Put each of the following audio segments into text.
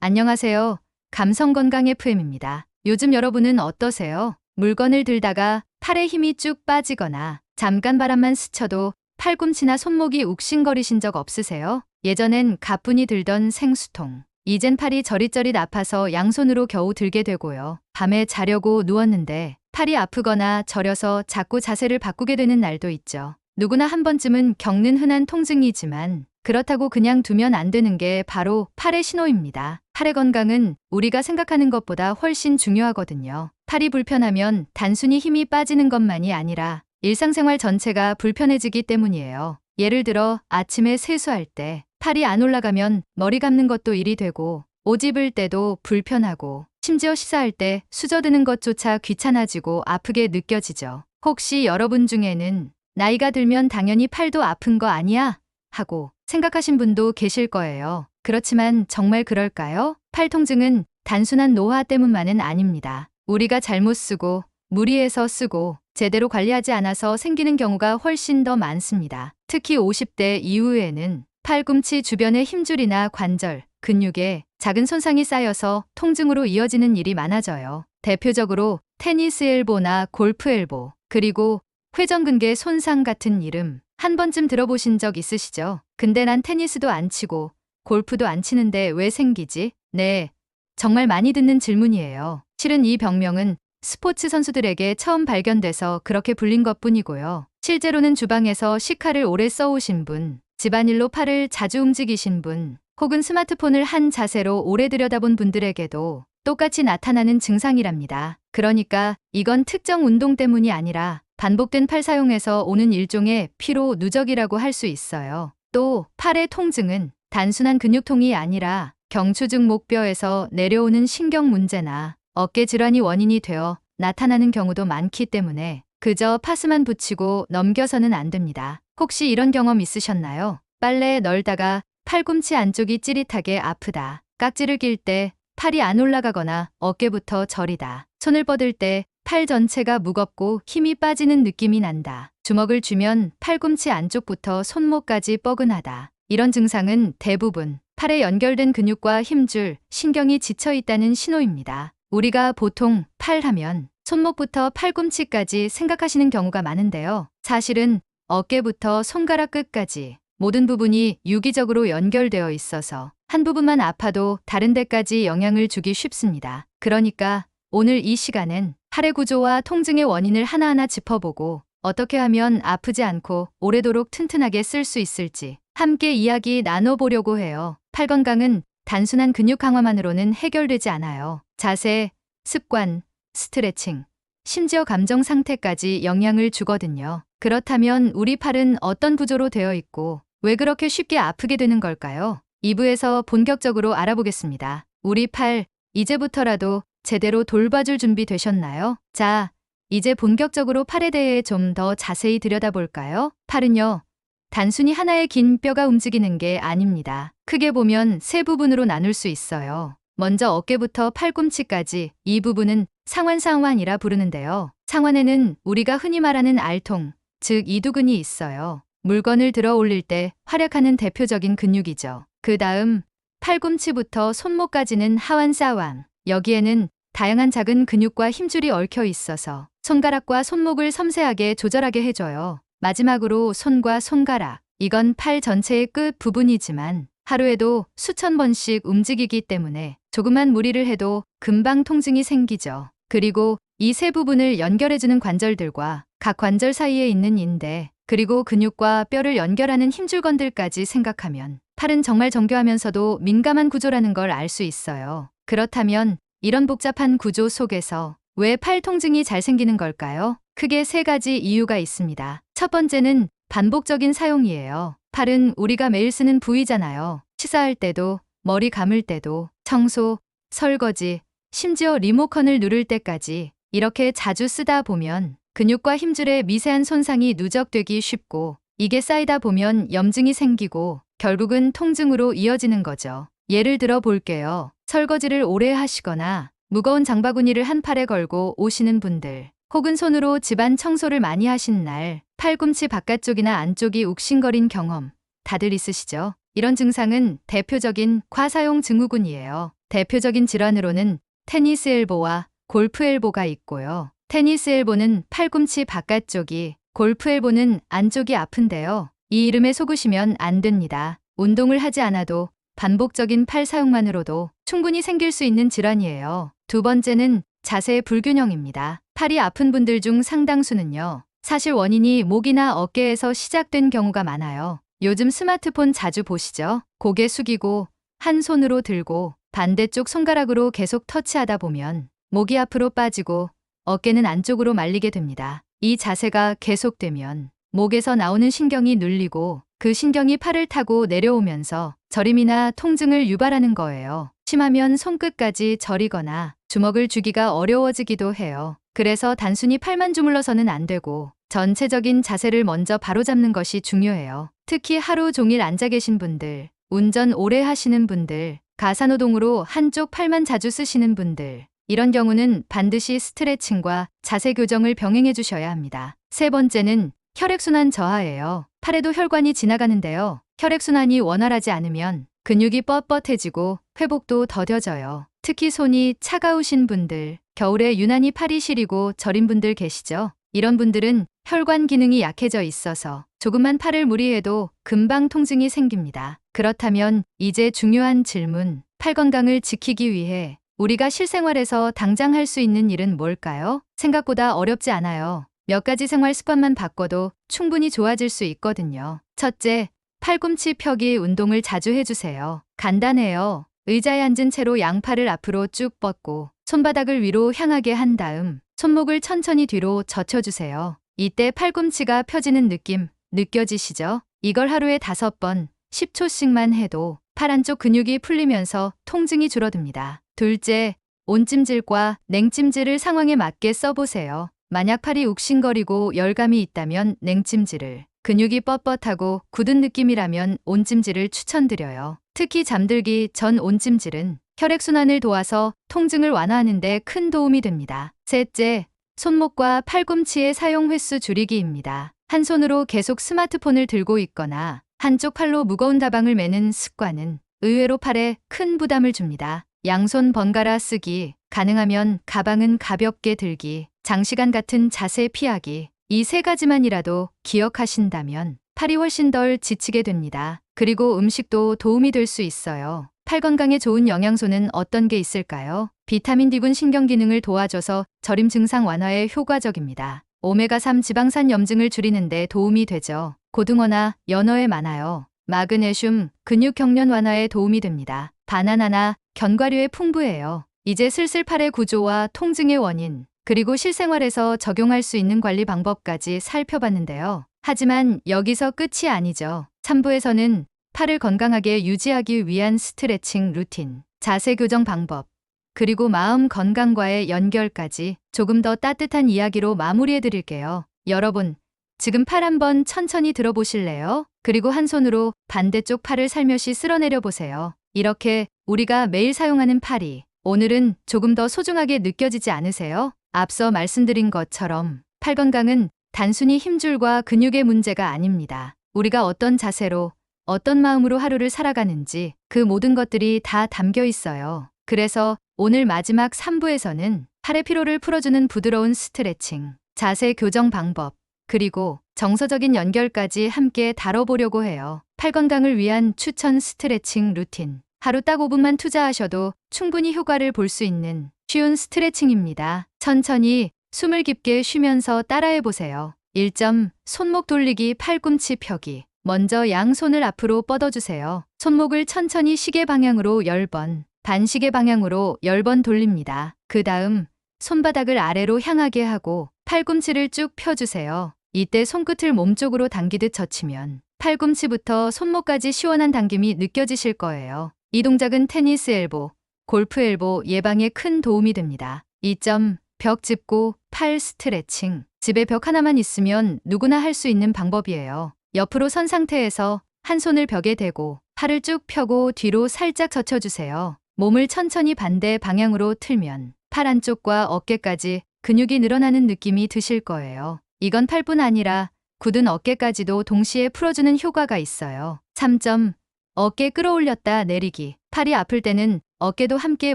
안녕하세요. 감성건강 FM입니다. 요즘 여러분은 어떠세요? 물건을 들다가 팔에 힘이 쭉 빠지거나 잠깐 바람만 스쳐도 팔꿈치나 손목이 욱신거리신 적 없으세요? 예전엔 가뿐히 들던 생수통. 이젠 팔이 저릿저릿 아파서 양손으로 겨우 들게 되고요. 밤에 자려고 누웠는데 팔이 아프거나 저려서 자꾸 자세를 바꾸게 되는 날도 있죠. 누구나 한 번쯤은 겪는 흔한 통증이지만 그렇다고 그냥 두면 안 되는 게 바로 팔의 신호입니다. 팔의 건강은 우리가 생각하는 것보다 훨씬 중요하거든요. 팔이 불편하면 단순히 힘이 빠지는 것만이 아니라 일상생활 전체가 불편해지기 때문이에요. 예를 들어 아침에 세수할 때 팔이 안 올라가면 머리 감는 것도 일이 되고 옷 입을 때도 불편하고 심지어 식사할 때 수저드는 것조차 귀찮아지고 아프게 느껴지죠. 혹시 여러분 중에는 나이가 들면 당연히 팔도 아픈 거 아니야? 하고 생각하신 분도 계실 거예요. 그렇지만 정말 그럴까요? 팔 통증은 단순한 노화 때문만은 아닙니다. 우리가 잘못 쓰고 무리해서 쓰고 제대로 관리하지 않아서 생기는 경우가 훨씬 더 많습니다. 특히 50대 이후에는 팔꿈치 주변의 힘줄이나 관절, 근육에 작은 손상이 쌓여서 통증으로 이어지는 일이 많아져요. 대표적으로 테니스 엘보나 골프 엘보, 그리고 회전근개 손상 같은 이름 한 번쯤 들어보신 적 있으시죠? 근데 난 테니스도 안 치고 골프도 안 치는데 왜 생기지? 네, 정말 많이 듣는 질문이에요. 실은 이 병명은 스포츠 선수들에게 처음 발견돼서 그렇게 불린 것뿐이고요. 실제로는 주방에서 식칼을 오래 써오신 분, 집안일로 팔을 자주 움직이신 분, 혹은 스마트폰을 한 자세로 오래 들여다본 분들에게도 똑같이 나타나는 증상이랍니다. 그러니까 이건 특정 운동 때문이 아니라 반복된 팔 사용에서 오는 일종의 피로 누적이라고 할 수 있어요. 또 팔의 통증은 단순한 근육통이 아니라 경추중 목뼈에서 내려오는 신경 문제나 어깨 질환이 원인이 되어 나타나는 경우도 많기 때문에 그저 파스만 붙이고 넘겨서는 안 됩니다. 혹시 이런 경험 있으셨나요? 빨래 널다가 팔꿈치 안쪽이 찌릿하게 아프다. 깍지를 낄 때 팔이 안 올라가거나 어깨부터 저리다. 손을 뻗을 때 팔 전체가 무겁고 힘이 빠지는 느낌이 난다. 주먹을 쥐면 팔꿈치 안쪽부터 손목까지 뻐근하다. 이런 증상은 대부분 팔에 연결된 근육과 힘줄, 신경이 지쳐 있다는 신호입니다. 우리가 보통 팔 하면 손목부터 팔꿈치까지 생각하시는 경우가 많은데요. 사실은 어깨부터 손가락 끝까지 모든 부분이 유기적으로 연결되어 있어서 한 부분만 아파도 다른 데까지 영향을 주기 쉽습니다. 그러니까 오늘 이 시간엔 팔의 구조와 통증의 원인을 하나하나 짚어보고 어떻게 하면 아프지 않고 오래도록 튼튼하게 쓸 수 있을지 함께 이야기 나눠보려고 해요. 팔 건강은 단순한 근육 강화만으로는 해결되지 않아요. 자세, 습관, 스트레칭, 심지어 감정 상태까지 영향을 주거든요. 그렇다면 우리 팔은 어떤 구조로 되어 있고 왜 그렇게 쉽게 아프게 되는 걸까요? 2부에서 본격적으로 알아보겠습니다. 우리 팔, 이제부터라도 제대로 돌봐줄 준비 되셨나요? 자, 이제 본격적으로 팔에 대해 좀 더 자세히 들여다볼까요? 팔은요, 단순히 하나의 긴 뼈가 움직이는 게 아닙니다. 크게 보면 세 부분으로 나눌 수 있어요. 먼저 어깨부터 팔꿈치까지 이 부분은 상완상완이라 부르는데요. 상완에는 우리가 흔히 말하는 알통, 즉 이두근이 있어요. 물건을 들어 올릴 때 활약하는 대표적인 근육이죠. 그 다음 팔꿈치부터 손목까지는 하완사완. 여기에는 다양한 작은 근육과 힘줄이 얽혀 있어서 손가락과 손목을 섬세하게 조절하게 해줘요. 마지막으로 손과 손가락. 이건 팔 전체의 끝 부분이지만 하루에도 수천 번씩 움직이기 때문에 조그만 무리를 해도 금방 통증이 생기죠. 그리고 이 세 부분을 연결해주는 관절들과 각 관절 사이에 있는 인대, 그리고 근육과 뼈를 연결하는 힘줄건들까지 생각하면 팔은 정말 정교하면서도 민감한 구조라는 걸 알 수 있어요. 그렇다면 이런 복잡한 구조 속에서 왜 팔 통증이 잘 생기는 걸까요? 크게 세 가지 이유가 있습니다. 첫 번째는 반복적인 사용이에요. 팔은 우리가 매일 쓰는 부위잖아요. 식사할 때도, 머리 감을 때도, 청소, 설거지, 심지어 리모컨을 누를 때까지 이렇게 자주 쓰다 보면 근육과 힘줄에 미세한 손상이 누적되기 쉽고 이게 쌓이다 보면 염증이 생기고 결국은 통증으로 이어지는 거죠. 예를 들어 볼게요. 설거지를 오래 하시거나 무거운 장바구니를 한 팔에 걸고 오시는 분들, 혹은 손으로 집안 청소를 많이 하신 날 팔꿈치 바깥쪽이나 안쪽이 욱신거린 경험 다들 있으시죠? 이런 증상은 대표적인 과사용 증후군이에요. 대표적인 질환으로는 테니스 엘보와 골프 엘보가 있고요. 테니스 엘보는 팔꿈치 바깥쪽이, 골프 엘보는 안쪽이 아픈데요. 이 이름에 속으시면 안 됩니다. 운동을 하지 않아도 반복적인 팔 사용만으로도 충분히 생길 수 있는 질환이에요. 두 번째는 자세 불균형입니다. 팔이 아픈 분들 중 상당수는요, 사실 원인이 목이나 어깨에서 시작된 경우가 많아요. 요즘 스마트폰 자주 보시죠? 고개 숙이고 한 손으로 들고 반대쪽 손가락으로 계속 터치하다 보면 목이 앞으로 빠지고 어깨는 안쪽으로 말리게 됩니다. 이 자세가 계속되면 목에서 나오는 신경이 눌리고 그 신경이 팔을 타고 내려오면서 저림이나 통증을 유발하는 거예요. 심하면 손끝까지 저리거나 주먹을 쥐기가 어려워지기도 해요. 그래서 단순히 팔만 주물러서는 안 되고 전체적인 자세를 먼저 바로잡는 것이 중요해요. 특히 하루 종일 앉아 계신 분들, 운전 오래 하시는 분들, 가사노동으로 한쪽 팔만 자주 쓰시는 분들, 이런 경우는 반드시 스트레칭과 자세 교정을 병행해 주셔야 합니다. 세 번째는 혈액순환 저하예요. 팔에도 혈관이 지나가는데요. 혈액순환이 원활하지 않으면 근육이 뻣뻣해지고 회복도 더뎌져요. 특히 손이 차가우신 분들, 겨울에 유난히 팔이 시리고 저린 분들 계시죠? 이런 분들은 혈관 기능이 약해져 있어서 조금만 팔을 무리해도 금방 통증이 생깁니다. 그렇다면 이제 중요한 질문, 팔 건강을 지키기 위해 우리가 실생활에서 당장 할 수 있는 일은 뭘까요? 생각보다 어렵지 않아요. 몇 가지 생활 습관만 바꿔도 충분히 좋아질 수 있거든요. 첫째, 팔꿈치 펴기 운동을 자주 해주세요. 간단해요. 의자에 앉은 채로 양팔을 앞으로 쭉 뻗고 손바닥을 위로 향하게 한 다음 손목을 천천히 뒤로 젖혀주세요. 이때 팔꿈치가 펴지는 느낌 느껴지시죠? 이걸 하루에 5번, 10초씩만 해도 팔 안쪽 근육이 풀리면서 통증이 줄어듭니다. 둘째, 온찜질과 냉찜질을 상황에 맞게 써보세요. 만약 팔이 욱신거리고 열감이 있다면 냉찜질을, 근육이 뻣뻣하고 굳은 느낌이라면 온찜질을 추천드려요. 특히 잠들기 전 온찜질은 혈액순환을 도와서 통증을 완화하는 데 큰 도움이 됩니다. 셋째, 손목과 팔꿈치의 사용 횟수 줄이기입니다. 한 손으로 계속 스마트폰을 들고 있거나 한쪽 팔로 무거운 가방을 매는 습관은 의외로 팔에 큰 부담을 줍니다. 양손 번갈아 쓰기, 가능하면 가방은 가볍게 들기, 장시간 같은 자세 피하기, 이 3가지만이라도 기억하신다면 팔이 훨씬 덜 지치게 됩니다. 그리고 음식도 도움이 될 수 있어요. 팔 건강에 좋은 영양소는 어떤 게 있을까요? 비타민 D군 신경 기능을 도와줘서 저림 증상 완화에 효과적입니다. 오메가3 지방산 염증을 줄이는 데 도움이 되죠. 고등어나 연어에 많아요. 마그네슘, 근육 경련 완화에 도움이 됩니다. 바나나나 견과류에 풍부해요. 이제 슬슬 팔의 구조와 통증의 원인, 그리고 실생활에서 적용할 수 있는 관리 방법까지 살펴봤는데요. 하지만 여기서 끝이 아니죠. 3부에서는 팔을 건강하게 유지하기 위한 스트레칭 루틴, 자세 교정 방법, 그리고 마음 건강과의 연결까지 조금 더 따뜻한 이야기로 마무리해 드릴게요. 여러분, 지금 팔 한번 천천히 들어보실래요? 그리고 한 손으로 반대쪽 팔을 살며시 쓸어내려 보세요. 이렇게 우리가 매일 사용하는 팔이 오늘은 조금 더 소중하게 느껴지지 않으세요? 앞서 말씀드린 것처럼 팔 건강은 단순히 힘줄과 근육의 문제가 아닙니다. 우리가 어떤 자세로, 어떤 마음으로 하루를 살아가는지 그 모든 것들이 다 담겨 있어요. 그래서 오늘 마지막 3부에서는 팔의 피로를 풀어주는 부드러운 스트레칭, 자세 교정 방법, 그리고 정서적인 연결까지 함께 다뤄보려고 해요. 팔 건강을 위한 추천 스트레칭 루틴. 하루 딱 5분만 투자하셔도 충분히 효과를 볼 수 있는 쉬운 스트레칭입니다. 천천히 숨을 깊게 쉬면서 따라해보세요. 1점, 손목 돌리기 팔꿈치 펴기. 먼저 양손을 앞으로 뻗어주세요. 손목을 천천히 시계 방향으로 10번, 반시계 방향으로 10번 돌립니다. 그 다음 손바닥을 아래로 향하게 하고 팔꿈치를 쭉 펴주세요. 이때 손끝을 몸쪽으로 당기듯 젖히면 팔꿈치부터 손목까지 시원한 당김이 느껴지실 거예요. 이 동작은 테니스 엘보, 골프 엘보 예방에 큰 도움이 됩니다. 2점, 벽 짚고 팔 스트레칭. 집에 벽 하나만 있으면 누구나 할 수 있는 방법이에요. 옆으로 선 상태에서 한 손을 벽에 대고 팔을 쭉 펴고 뒤로 살짝 젖혀주세요. 몸을 천천히 반대 방향으로 틀면 팔 안쪽과 어깨까지 근육이 늘어나는 느낌이 드실 거예요. 이건 팔뿐 아니라 굳은 어깨까지도 동시에 풀어주는 효과가 있어요. 3점, 어깨 끌어올렸다 내리기. 팔이 아플 때는 어깨도 함께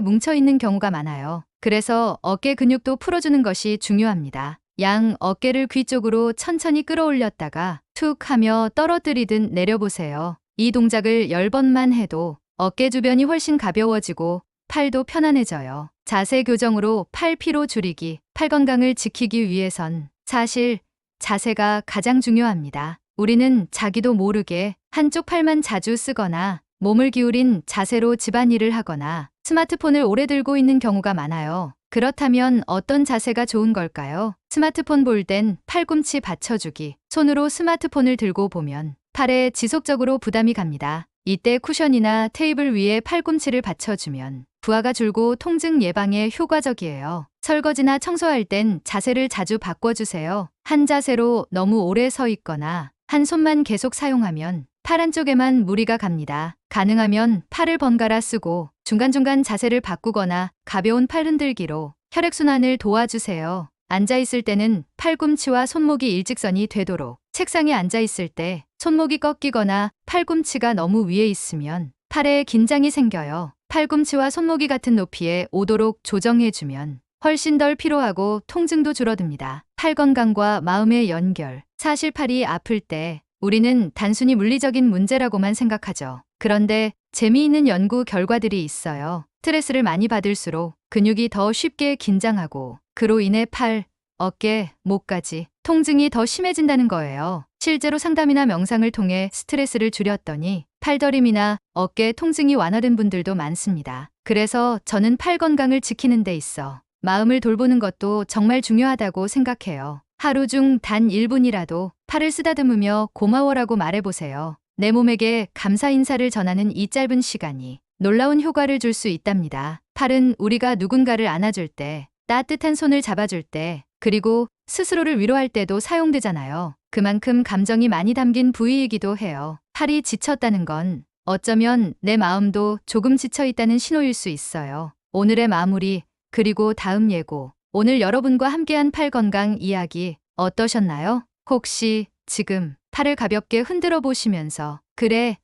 뭉쳐있는 경우가 많아요. 그래서 어깨 근육도 풀어주는 것이 중요합니다. 양 어깨를 귀 쪽으로 천천히 끌어올렸다가 툭 하며 떨어뜨리듯 내려보세요. 이 동작을 10번만 해도 어깨 주변이 훨씬 가벼워지고 팔도 편안해져요. 자세 교정으로 팔 피로 줄이기, 팔 건강을 지키기 위해선 사실 자세가 가장 중요합니다. 우리는 자기도 모르게 한쪽 팔만 자주 쓰거나 몸을 기울인 자세로 집안일을 하거나 스마트폰을 오래 들고 있는 경우가 많아요. 그렇다면 어떤 자세가 좋은 걸까요? 스마트폰 볼 땐 팔꿈치 받쳐주기. 손으로 스마트폰을 들고 보면 팔에 지속적으로 부담이 갑니다. 이때 쿠션이나 테이블 위에 팔꿈치를 받쳐주면 부하가 줄고 통증 예방에 효과적이에요. 설거지나 청소할 땐 자세를 자주 바꿔주세요. 한 자세로 너무 오래 서 있거나 한 손만 계속 사용하면 팔 한쪽에만 무리가 갑니다. 가능하면 팔을 번갈아 쓰고 중간중간 자세를 바꾸거나 가벼운 팔 흔들기로 혈액순환을 도와주세요. 앉아있을 때는 팔꿈치와 손목이 일직선이 되도록, 책상에 앉아있을 때 손목이 꺾이거나 팔꿈치가 너무 위에 있으면 팔에 긴장이 생겨요. 팔꿈치와 손목이 같은 높이에 오도록 조정해주면 훨씬 덜 피로하고 통증도 줄어듭니다. 팔 건강과 마음의 연결. 사실 팔이 아플 때 우리는 단순히 물리적인 문제라고만 생각하죠. 그런데 재미있는 연구 결과들이 있어요. 스트레스를 많이 받을수록 근육이 더 쉽게 긴장하고 그로 인해 팔, 어깨, 목까지 통증이 더 심해진다는 거예요. 실제로 상담이나 명상을 통해 스트레스를 줄였더니 팔저림이나 어깨 통증이 완화된 분들도 많습니다. 그래서 저는 팔 건강을 지키는 데 있어 마음을 돌보는 것도 정말 중요하다고 생각해요. 하루 중 단 1분이라도 팔을 쓰다듬으며 고마워라고 말해보세요. 내 몸에게 감사 인사를 전하는 이 짧은 시간이 놀라운 효과를 줄 수 있답니다. 팔은 우리가 누군가를 안아줄 때, 따뜻한 손을 잡아줄 때, 그리고 스스로를 위로할 때도 사용되잖아요. 그만큼 감정이 많이 담긴 부위이기도 해요. 팔이 지쳤다는 건 어쩌면 내 마음도 조금 지쳐있다는 신호일 수 있어요. 오늘의 마무리, 그리고 다음 예고. 오늘 여러분과 함께한 팔 건강 이야기 어떠셨나요? 혹시 지금 팔을 가볍게 흔들어 보시면서 그래,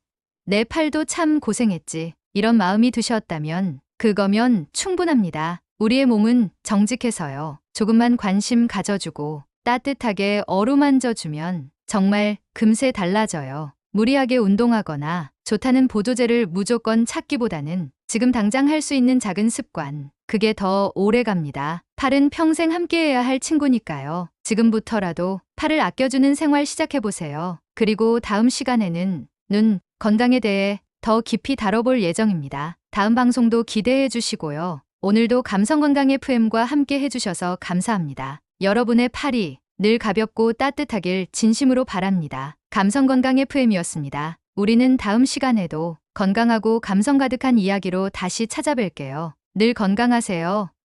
내 팔도 참 고생했지. 이런 마음이 드셨다면 그거면 충분합니다. 우리의 몸은 정직해서요. 조금만 관심 가져주고 따뜻하게 어루만져주면 정말 금세 달라져요. 무리하게 운동하거나 좋다는 보조제를 무조건 찾기보다는 지금 당장 할 수 있는 작은 습관, 그게 더 오래 갑니다. 팔은 평생 함께해야 할 친구니까요. 지금부터라도 팔을 아껴주는 생활 시작해보세요. 그리고 다음 시간에는 눈 건강에 대해 더 깊이 다뤄볼 예정입니다. 다음 방송도 기대해 주시고요. 오늘도 감성건강 FM과 함께 해주셔서 감사합니다. 여러분의 팔이 늘 가볍고 따뜻하길 진심으로 바랍니다. 감성건강 FM이었습니다. 우리는 다음 시간에도 건강하고 감성 가득한 이야기로 다시 찾아뵐게요. 늘 건강하세요.